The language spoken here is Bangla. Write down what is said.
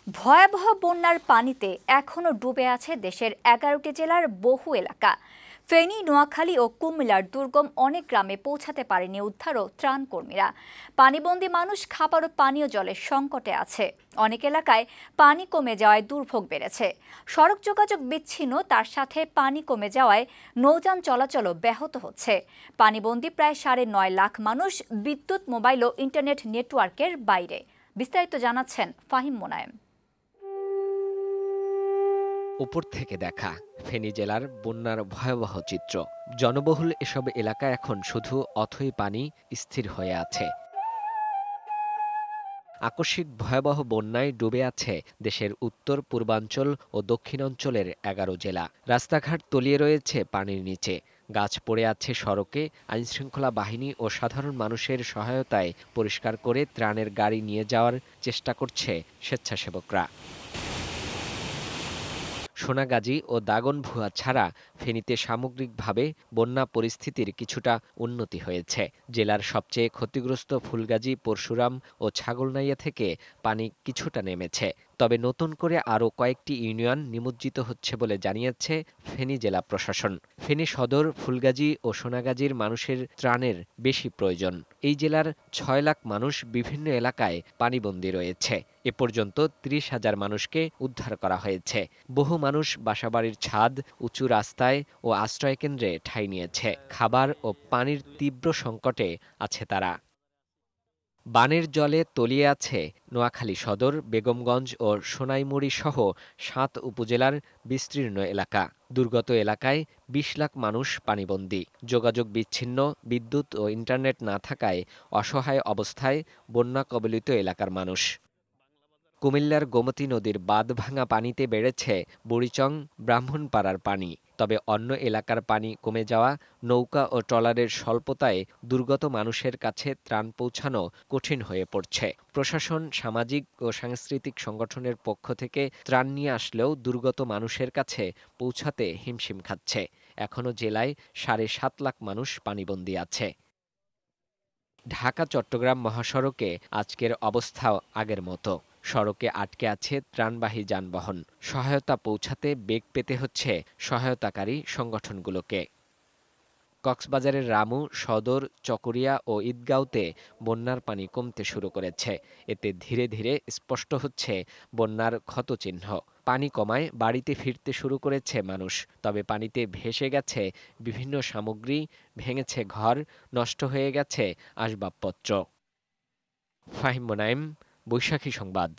ভয়াবহ বন্যার পানিতে এখনো ডুবে আছে দেশের 11টি জেলার বহু এলাকা। ফেনী, নোয়াখালী ও কুমিল্লার দুর্গম অনেক গ্রামে পৌঁছাতে পারেনি উদ্ধার ও ত্রাণ কর্মীরা। পানিবন্দী মানুষ খাবার ও পানীয় জলের সংকটে আছে। অনেক এলাকায় পানি কমে যাওয়ায় দুর্ভোগ বেড়েছে। সড়ক যোগাযোগ বিচ্ছিন্ন, তার সাথে পানি কমে যাওয়ায় নৌযান চলাচলও ব্যাহত হচ্ছে। পানিবন্দী প্রায় 9.5 লাখ মানুষ বিদ্যুৎ, মোবাইল ও ইন্টারনেট নেটওয়ার্কের বাইরে। বিস্তারিত জানাচ্ছেন ফাহিম মোনায়েম। উপর থেকে দেখা ফেনী জেলার বন্যার ভয়াবহ চিত্র। জনবহুল এসব এলাকা এখন শুধু অথই পানি স্থির হয়ে আছে। আকস্মিক ভয়াবহ বন্যায় ডুবে আছে দেশের উত্তর পূর্বাঞ্চল ও দক্ষিণাঞ্চলের 11 জেলা। রাস্তাঘাট তলিয়ে রয়েছে পানির নিচে, গাছ পড়ে আছে সড়কে। আইনশৃঙ্খলা বাহিনী ও সাধারণ মানুষের সহায়তায় পরিষ্কার করে ত্রাণের গাড়ি নিয়ে যাওয়ার চেষ্টা করছে স্বেচ্ছাসেবকরা। সোনাগাজী ও দাগনভূঞা ছাড়া ফেনীতে সামগ্রিকভাবে বন্যা পরিস্থিতির কিছুটা উন্নতি হয়েছে। জেলার সবচেয়ে ক্ষতিগ্রস্ত ফুলগাজী, পরশুরাম ও ছাগলনাইয়া থেকে পানি কিছুটা নেমেছে। তবে নতুন করে আরও কয়েকটি ইউনিয়ন নিমজ্জিত হচ্ছে বলে জানিয়েছে ফেনী জেলা প্রশাসন। ফেনী সদর, ফুলগাজী ও সোনাগাজীর মানুষের ত্রাণের বেশি প্রয়োজন। এই জেলার 6 লাখ মানুষ বিভিন্ন এলাকায় পানিবন্দী রয়েছে। এ পর্যন্ত 30,000 মানুষকে উদ্ধার করা হয়েছে। বহু মানুষ বাসাবাড়ির ছাদ, উঁচু রাস্তায় ও আশ্রয়কেন্দ্রে ঠাঁই নিয়েছে। খাবার ও পানির তীব্র সংকটে আছে তারা। বানের জলে তলিয়ে আছে নোয়াখালী সদর, বেগমগঞ্জ ও সোনাইমুড়ি সহ 7 উপজেলার বিস্তীর্ণ এলাকা। দুর্গত এলাকায় 20 লাখ মানুষ পানিবন্দী। যোগাযোগ বিচ্ছিন্ন, বিদ্যুৎ ও ইন্টারনেট না থাকায় অসহায় অবস্থায় বন্যা কবলিত এলাকার মানুষ। কুমিল্লার গোমতী নদীর বাঁধ ভাঙা পানিতে বেড়েছে বুড়িচং, ব্রাহ্মণপাড়ার পানি। তবে অন্য এলাকার পানি কমে যাওয়া, নৌকা ও ট্রলারের স্বল্পতায় দুর্গত মানুষের কাছে ত্রাণ পৌঁছানো কঠিন হয়ে পড়ছে। প্রশাসন, সামাজিক ও সাংস্কৃতিক সংগঠনের পক্ষ থেকে ত্রাণ নিয়ে আসলেও দুর্গত মানুষের কাছে পৌঁছাতে হিমশিম খাচ্ছে। এখনো জেলায় 7.5 লাখ মানুষ পানিবন্দী আছে। ঢাকা-চট্টগ্রাম মহাসড়কে আজকের অবস্থাও আগের মতো। সড়কে আটকে আছে ত্রাণবাহী যানবাহন। সহায়তা পৌঁছাতে বেগ পেতে হচ্ছে সহায়তাকারী সংগঠনগুলোকে। কক্সবাজারের রামু, সদর, চকরিয়া ও ঈদগাঁওতে বন্যার পানি কমতে শুরু করেছে। এতে ধীরে ধীরে স্পষ্ট হচ্ছে বন্যার ক্ষতচিহ্ন। পানি কমায় বাড়িতে ফিরতে শুরু করেছে মানুষ। তবে পানিতে ভেসে গেছে বিভিন্ন সামগ্রী, ভেঙেছে ঘর, নষ্ট হয়ে গেছে আসবাবপত্র। ফাহিম মোনায়েম, বৈশাখী সংবাদ।